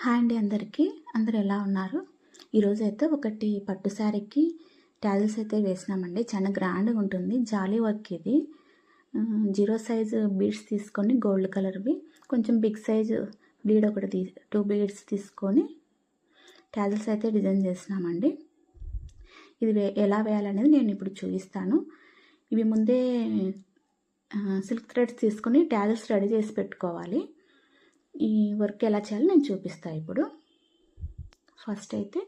Hi అండి అందరికీ. అందరూ ఎలా ఉన్నారు? ఈరోజైతే ఒకటి పట్టు శారీకి ట్యాజిల్స్ అయితే వేసినామండి. చాలా గ్రాండ్గా ఉంటుంది. జాలీ వర్క్ ఇది. 0 సైజు బీడ్స్ తీసుకొని గోల్డ్ కలర్వి, కొంచెం బిగ్ సైజు బీడ్ ఒకటి 2 బీడ్స్ తీసుకొని ట్యాజిల్స్ అయితే డిజైన్ చేసినామండి. ఇది ఎలా వేయాలనేది నేను ఇప్పుడు చూపిస్తాను. ఇవి ముందే సిల్క్ థ్రెడ్స్ తీసుకొని ట్యాజిల్స్ రెడీ చేసి పెట్టుకోవాలి. ఈ వర్క్ ఎలా చేయాలో నేను చూపిస్తాను ఇప్పుడు. ఫస్ట్ అయితే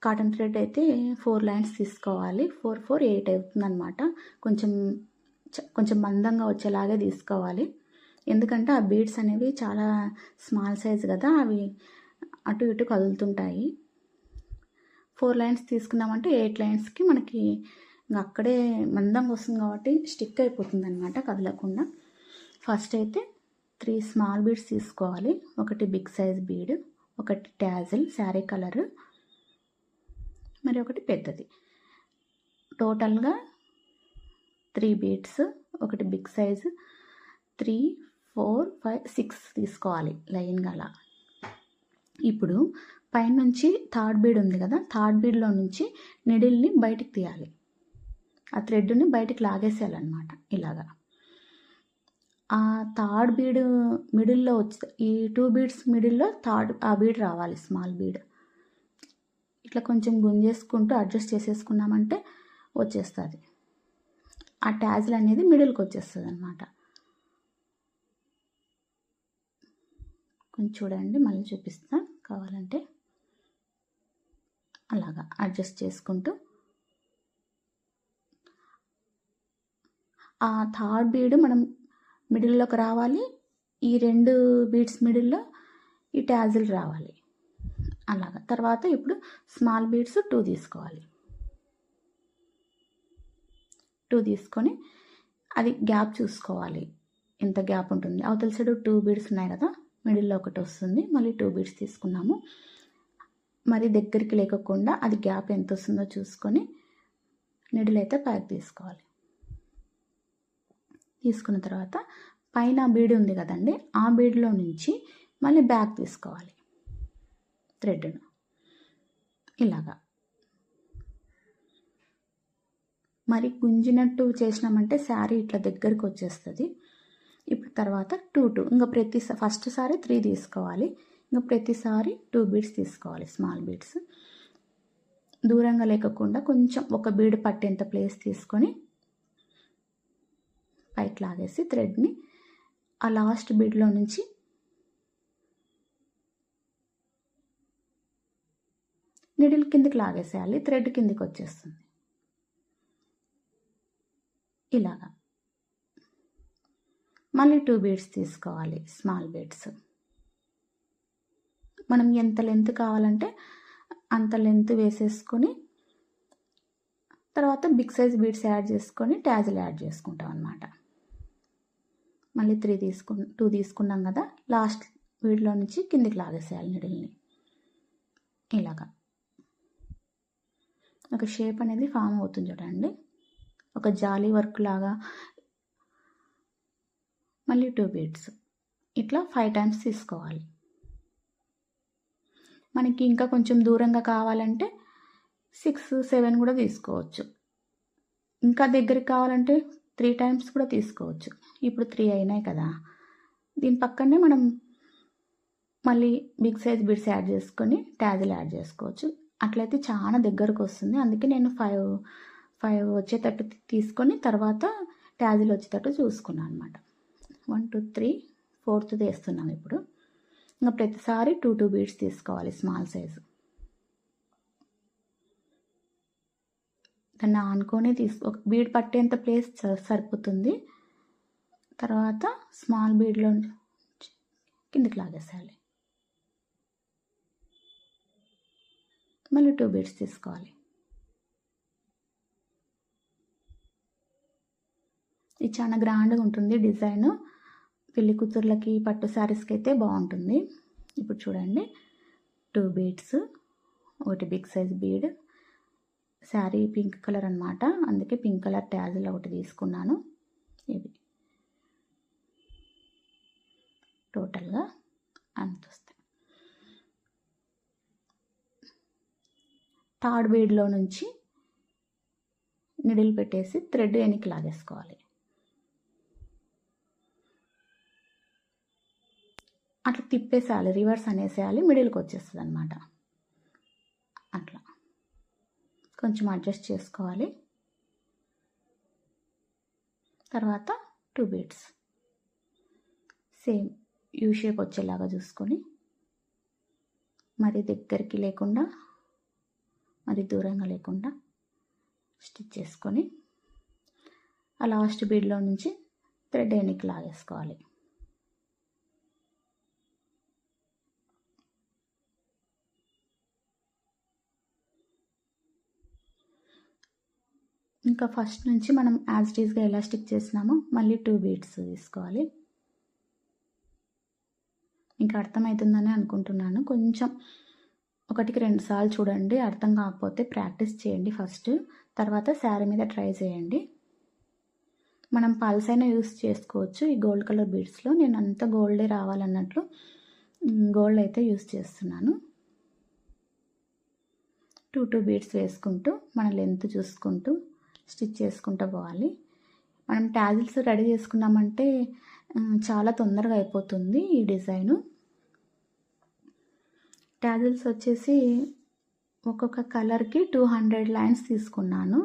కాటన్ థ్రెడ్ అయితే 4 లైన్స్ తీసుకోవాలి. 4, 4, 8 అవుతుంది అనమాట. కొంచెం మందంగా వచ్చేలాగే తీసుకోవాలి. ఎందుకంటే ఆ బీడ్స్ అనేవి చాలా స్మాల్ సైజ్ కదా, అవి అటు ఇటు కదులుతుంటాయి. 4 లైన్స్ తీసుకున్నామంటే 8 లైన్స్కి మనకి అక్కడే మందంగా వస్తుంది కాబట్టి స్టిక్ అయిపోతుంది అనమాట, కదలకుండా. ఫస్ట్ అయితే 3 స్మాల్ బీడ్స్ తీసుకోవాలి. ఒకటి బిగ్ సైజ్ బీడ్, ఒకటి ట్యాజిల్ శారీ కలర్, మరి ఒకటి పెద్దది. టోటల్గా 3 బీడ్స్, ఒకటి బిగ్ సైజ్, 3, 4, 5, 6 తీసుకోవాలి లైన్గా అలా. ఇప్పుడు పైనుంచి థర్డ్ బీడ్ ఉంది కదా, థర్డ్ బీడ్లో నుంచి నిడిల్ని బయటికి తీయాలి. ఆ థ్రెడ్ని బయటికి లాగేసేయాలన్నమాట ఇలాగా. ఆ థర్డ్ బీడ్ మిడిల్లో వచ్చి ఈ 2 బీడ్స్ మిడిల్లో ఆ బీడ్ రావాలి, స్మాల్ బీడ్. ఇట్లా కొంచెం గుంజేసుకుంటూ అడ్జస్ట్ చేసేసుకున్నామంటే వచ్చేస్తుంది. ఆ ట్యాజిల్ అనేది మిడిల్కి వచ్చేస్తుంది అనమాట. కొంచెం చూడండి, మళ్ళీ చూపిస్తా కావాలంటే. అలాగా అడ్జస్ట్ చేసుకుంటూ ఆ థర్డ్ బీడ్ మనం మిడిల్లోకి రావాలి. ఈ 2 బీడ్స్ మిడిల్లో ఈ ట్యాజిల్ రావాలి. అలాగా. తర్వాత ఇప్పుడు స్మాల్ బీడ్స్ 2 తీసుకోవాలి. 2 తీసుకొని అది గ్యాప్ చూసుకోవాలి, ఎంత గ్యాప్ ఉంటుంది. అవతల సైడ్ 2 బీడ్స్ ఉన్నాయి కదా, మిడిల్లో ఒకటి వస్తుంది. మళ్ళీ 2 బీడ్స్ తీసుకున్నాము. మరి దగ్గరికి లేకుండా అది గ్యాప్ ఎంత వస్తుందో చూసుకొని నిడిల్ అయితే పైకి తీసుకోవాలి. తీసుకున్న తర్వాత పైన బీడ్ ఉంది కదండి, ఆ బీడ్లో నుంచి మళ్ళీ బ్యాక్ తీసుకోవాలి థ్రెడ్ను ఇలాగా. మరి గుంజినట్టు చేసినామంటే శారీ ఇట్లా దగ్గరికి వచ్చేస్తుంది. ఇప్పుడు తర్వాత 2, ఇంకా ఫస్ట్ సారి 3 తీసుకోవాలి. ఇంకా ప్రతిసారి 2 బీడ్స్ తీసుకోవాలి, స్మాల్ బీడ్స్. దూరంగా లేకుండా కొంచెం ఒక బీడ్ పట్టేంత ప్లేస్ తీసుకొని పైకి లాగేసి థ్రెడ్ని ఆ లాస్ట్ బీడ్లో నుంచి నిడిల్ కిందికి లాగేసేయాలి. థ్రెడ్ కిందికి వచ్చేస్తుంది ఇలాగా. మళ్ళీ 2 బీడ్స్ తీసుకోవాలి, స్మాల్ బీడ్స్. మనం ఎంత లెంత్ కావాలంటే అంత లెంత్ వేసేసుకొని తర్వాత బిగ్ సైజ్ బీడ్స్ యాడ్ చేసుకొని ట్యాజిల్ యాడ్ చేసుకుంటాం అన్నమాట. మళ్ళీ 2 తీసుకున్నాం కదా, లాస్ట్ బీడ్లో నుంచి కిందికి లాగేసేయాలి నిడిల్ని ఇలాగా. ఒక షేప్ అనేది ఫామ్ అవుతుంది చూడండి, ఒక జాలీ వర్క్ లాగా. మళ్ళీ 2 బీడ్స్ ఇట్లా 5 టైమ్స్ తీసుకోవాలి. మనకి ఇంకా కొంచెం దూరంగా కావాలంటే 6, 7 కూడా తీసుకోవచ్చు. ఇంకా దగ్గరికి కావాలంటే 3 టైమ్స్ కూడా తీసుకోవచ్చు. ఇప్పుడు 3 అయినాయి కదా, దీని పక్కనే మనం మళ్ళీ బిగ్ సైజ్ బిడ్స్ యాడ్ చేసుకొని ట్యాజిల్ యాడ్ చేసుకోవచ్చు. అట్లయితే చాలా దగ్గరకు వస్తుంది. అందుకే నేను 5 వచ్చేటట్టు తీసుకొని తర్వాత ట్యాజిల్ వచ్చేటట్టు చూసుకున్నాను అనమాట. 1, 2, 3, 4th వేస్తున్నాం ఇప్పుడు. ఇంకా ప్రతిసారి 2 బీడ్స్ తీసుకోవాలి, స్మాల్ సైజు. దాన్ని ఆనుకొని ఒక బీడ్ పట్టేంత ప్లేస్ సరిపోతుంది. తర్వాత స్మాల్ బీడ్లో కిందికి లాగేసేయాలి. మళ్ళీ 2 బీడ్స్ తీసుకోవాలి. ఇది చాలా గ్రాండ్గా ఉంటుంది డిజైన్. పెళ్లి కూతుర్లకి, పట్టు శారీస్కి అయితే బాగుంటుంది. ఇప్పుడు చూడండి, 2 బీడ్స్, ఒకటి big size bead. Sari pink colour అనమాట, అందుకే పింక్ కలర్ ట్యాజిల్ ఒకటి తీసుకున్నాను. ఇది టోటల్గా అంత వస్తుంది. థర్డ్ బీడ్లో నుంచి నిడిల్ పెట్టేసి థ్రెడ్ వెనక్కి లాగేసుకోవాలి. అట్లా తిప్పేసేయాలి, రివర్స్ అనేసేయాలి, మిడిల్కి వచ్చేస్తుంది అనమాట. అట్లా కొంచెం అడ్జస్ట్ చేసుకోవాలి. తర్వాత 2 బీడ్స్ సేమ్ యూ షేప్ వచ్చేలాగా చూసుకొని, మరి దగ్గరికి లేకుండా మరి దూరంగా లేకుండా స్టిచ్ చేసుకొని ఆ లాస్ట్ బీడ్లో నుంచి థ్రెడ్ వెనక్కి లాగేసుకోవాలి. ఇంకా ఫస్ట్ నుంచి మనం యాజ్ ఇట్ ఈస్గా ఎలా స్టిక్ చేసినామో మళ్ళీ 2 బీడ్స్ తీసుకోవాలి. ఇంకా అర్థమవుతుందని అనుకుంటున్నాను. కొంచెం 1కి 2 సార్లు చూడండి, అర్థం కాకపోతే ప్రాక్టీస్ చేయండి ఫస్ట్, తర్వాత శారీ మీద ట్రై చేయండి. మనం పల్స్ అయినా యూస్ చేసుకోవచ్చు. ఈ గోల్డ్ కలర్ బీడ్స్లో నేను అంత గోల్డే రావాలన్నట్లు గోల్డ్ అయితే యూస్ చేస్తున్నాను. 2 బీడ్స్ వేసుకుంటూ మన లెంత్ చూసుకుంటూ స్టిచ్ చేసుకుంటూ పోవాలి. మనం టాజిల్స్ రెడీ చేసుకున్నామంటే చాలా తొందరగా అయిపోతుంది ఈ డిజైను. టాజిల్స్ వచ్చేసి ఒక్కొక్క కలర్కి 200 లైన్స్ తీసుకున్నాను.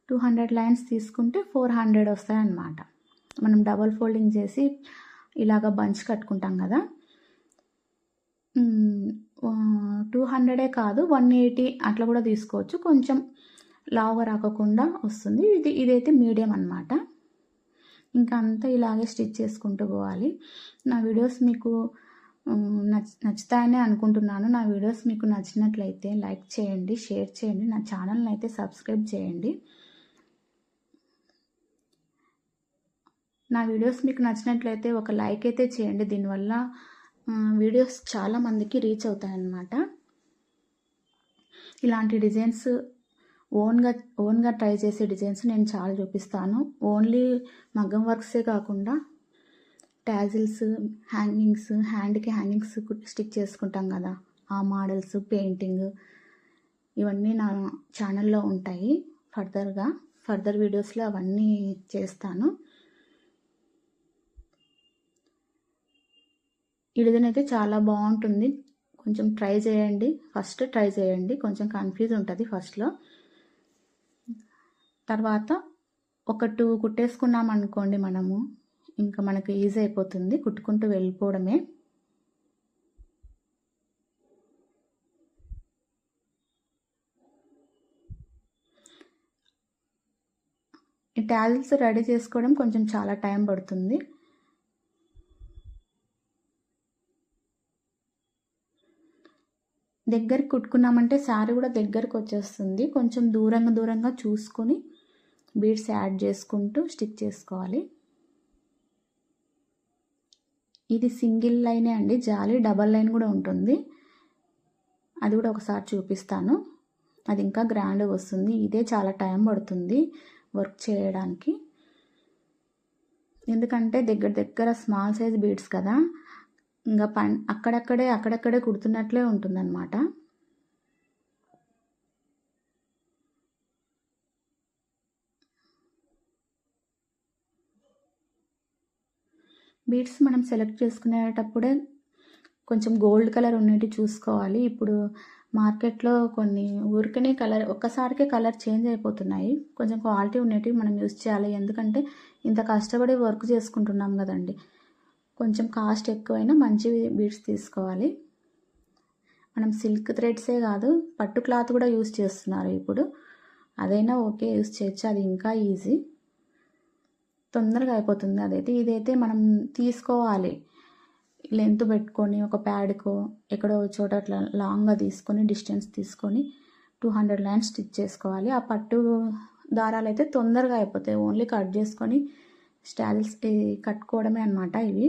200 లైన్స్ తీసుకుంటే 400 వస్తాయన్నమాట. మనం డబల్ ఫోల్డింగ్ చేసి ఇలాగ బంచ్ కట్టుకుంటాం కదా, 200 కాదు 180 అట్లా కూడా తీసుకోవచ్చు. కొంచెం లావుగా రాకుండా వస్తుంది. ఇదైతే మీడియం అన్నమాట. ఇంకా అంతా ఇలాగే స్టిచ్ చేసుకుంటూ పోవాలి. నా వీడియోస్ మీకు నచ్చుతాయని అనుకుంటున్నాను. నా వీడియోస్ మీకు నచ్చినట్లయితే లైక్ చేయండి, షేర్ చేయండి, నా ఛానల్ని అయితే సబ్స్క్రైబ్ చేయండి. నా వీడియోస్ మీకు నచ్చినట్లయితే ఒక లైక్ అయితే చేయండి. దీనివల్ల వీడియోస్ చాలామందికి రీచ్ అవుతాయన్నమాట. ఇలాంటి డిజైన్స్ ఓన్గా ట్రై చేసే డిజైన్స్ నేను చాలా చూపిస్తాను. ఓన్లీ మగ్గం వర్క్సే కాకుండా టాజిల్స్, హ్యాంగింగ్స్, హ్యాండ్కి హ్యాంగింగ్స్ స్టిచ్ చేసుకుంటాం కదా, ఆ మోడల్స్, పెయింటింగ్, ఇవన్నీ నా ఛానల్లో ఉంటాయి. ఫర్దర్ వీడియోస్లో అవన్నీ చేస్తాను. ఈ డిజైన్ అయితే చాలా బాగుంటుంది. కొంచెం ట్రై చేయండి, ఫస్ట్ ట్రై చేయండి. కొంచెం కన్ఫ్యూజ్ ఉంటుంది ఫస్ట్లో, తర్వాత ఒక 2 కుట్టేసుకున్నాం అనుకోండి మనము, ఇంకా మనకు ఈజీ అయిపోతుంది, కుట్టుకుంటూ వెళ్ళిపోవడమే. ఈ టాజిల్స్ రెడీ చేసుకోవడం కొంచెం చాలా టైం పడుతుంది. దగ్గరికి కుట్టుకున్నామంటే శారీ కూడా దగ్గరకు వచ్చేస్తుంది. కొంచెం దూరంగా చూసుకొని బీడ్స్ యాడ్ చేసుకుంటూ స్టిచ్ చేసుకోవాలి. ఇది సింగిల్ లైనే అండి, జాలి డబల్ లైన్ కూడా ఉంటుంది. అది కూడా ఒకసారి చూపిస్తాను. అది ఇంకా గ్రాండ్గా వస్తుంది. ఇదే చాలా టైం పడుతుంది వర్క్ చేయడానికి, ఎందుకంటే దగ్గర స్మాల్ సైజ్ బీడ్స్ కదా, ఇంకా అక్కడక్కడే కుడుతున్నట్లే ఉంటుందన్నమాట. బీడ్స్ మనం సెలెక్ట్ చేసుకునేటప్పుడే కొంచెం గోల్డ్ కలర్ ఉన్నట్టు చూసుకోవాలి. ఇప్పుడు మార్కెట్లో కొన్ని ఊరికనే ఒక్కసారికే కలర్ చేంజ్ అయిపోతున్నాయి. కొంచెం క్వాలిటీ ఉన్నట్టు మనం యూస్ చేయాలి. ఎందుకంటే ఇంత కష్టపడి వర్క్ చేసుకుంటున్నాం కదండి, కొంచెం కాస్ట్ ఎక్కువైనా మంచి బీడ్స్ తీసుకోవాలి. మనం సిల్క్ థ్రెడ్సే కాదు, పట్టు క్లాత్ కూడా యూస్ చేస్తున్నారు ఇప్పుడు. అదైనా ఓకే, యూస్ చేయొచ్చు. అది ఇంకా ఈజీ, తొందరగా అయిపోతుంది అదైతే. ఇదైతే మనం తీసుకోవాలి, లెంత్ పెట్టుకొని ఒక ప్యాడ్కో ఎక్కడో చోట అట్లా లాంగ్గా తీసుకొని డిస్టెన్స్ తీసుకొని 200 లైన్స్ స్టిచ్ చేసుకోవాలి. ఆ పట్టు దారాలు అయితే తొందరగా అయిపోతాయి. ఓన్లీ కట్ చేసుకొని స్టాయిల్స్ కట్టుకోవడమే అన్నమాట ఇవి.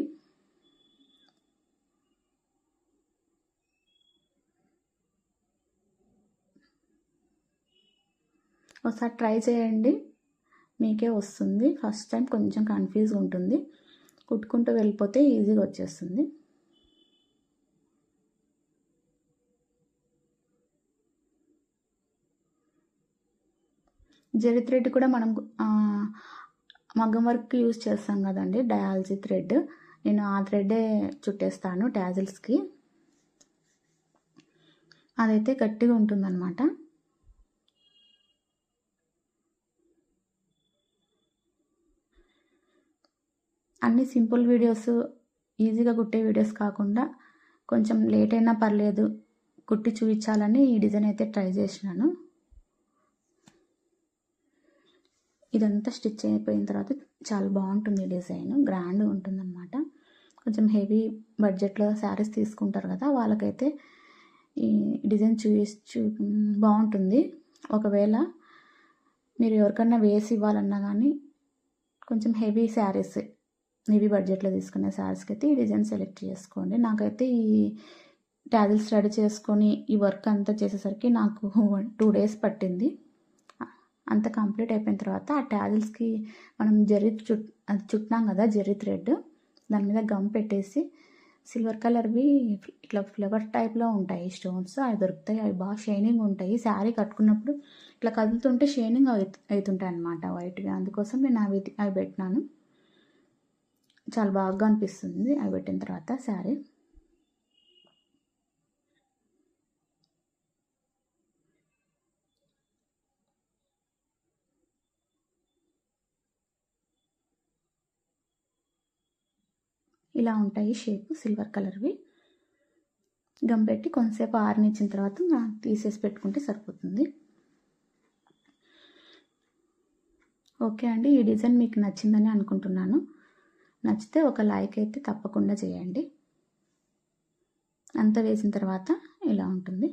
ఒకసారి ట్రై చేయండి, మీకే వస్తుంది. ఫస్ట్ టైం కొంచెం కన్ఫ్యూజ్గా ఉంటుంది, కుట్టుకుంటూ వెళ్ళిపోతే ఈజీగా వచ్చేస్తుంది. జెరీ థ్రెడ్ కూడా మనం మగ్గం వర్క్ యూజ్ చేస్తాం కదండి, డయాలజీ థ్రెడ్. నేను ఆ థ్రెడ్డే చుట్టేస్తాను ట్యాజిల్స్కి. అదైతే గట్టిగా ఉంటుందన్నమాట. అన్ని సింపుల్ వీడియోస్, ఈజీగా కుట్టే వీడియోస్ కాకుండా కొంచెం లేట్ అయినా పర్లేదు కుట్టి చూపించాలని ఈ డిజైన్ అయితే ట్రై చేసినాను. ఇదంతా స్టిచ్ అయిపోయిన తర్వాత చాలా బాగుంటుంది డిజైన్, గ్రాండ్గా ఉంటుందన్నమాట. కొంచెం హెవీ బడ్జెట్లో శారీస్ తీసుకుంటారు కదా, వాళ్ళకైతే ఈ డిజైన్ బాగుంటుంది. ఒకవేళ మీరు ఎవరికన్నా వేసి ఇవ్వాలన్నా కానీ కొంచెం హెవీ శారీస్, హెవీ బడ్జెట్లో తీసుకునే శారీస్కి అయితే ఈ డిజైన్ సెలెక్ట్ చేసుకోండి. నాకైతే ఈ ట్యాజిల్స్ రెడీ చేసుకొని ఈ వర్క్ అంతా చేసేసరికి నాకు 2 days పట్టింది. అంత కంప్లీట్ అయిపోయిన తర్వాత ఆ ట్యాజిల్స్కి మనం అది చుట్టినాం కదా జెర్రీ థ్రెడ్, దాని మీద గమ్ పెట్టేసి సిల్వర్ కలర్వి ఇట్లా ఫ్లవర్ టైప్లో ఉంటాయి స్టోన్స్, అవి దొరుకుతాయి. అవి బాగా షైనింగ్ ఉంటాయి. శారీ కట్టుకున్నప్పుడు ఇట్లా కదులుతుంటే షైనింగ్ అవుతుంటాయి అన్నమాట వైట్గా. అందుకోసం నేను అవి పెట్టినాను. చాలా బాగా అనిపిస్తుంది అవి పెట్టిన తర్వాత శారీ. ఇలా ఉంటాయి షేప్, సిల్వర్ కలర్వి. గమ్ పెట్టి కొంతసేపు ఆరనిచ్చిన తర్వాత తీసేసి పెట్టుకుంటే సరిపోతుంది. ఓకే అండి, ఈ డిజైన్ మీకు నచ్చిందని అనుకుంటున్నాను. నచ్చితే ఒక లైక్ అయితే తప్పకుండా చేయండి. అంతా వేసిన తర్వాత ఇలా ఉంటుంది.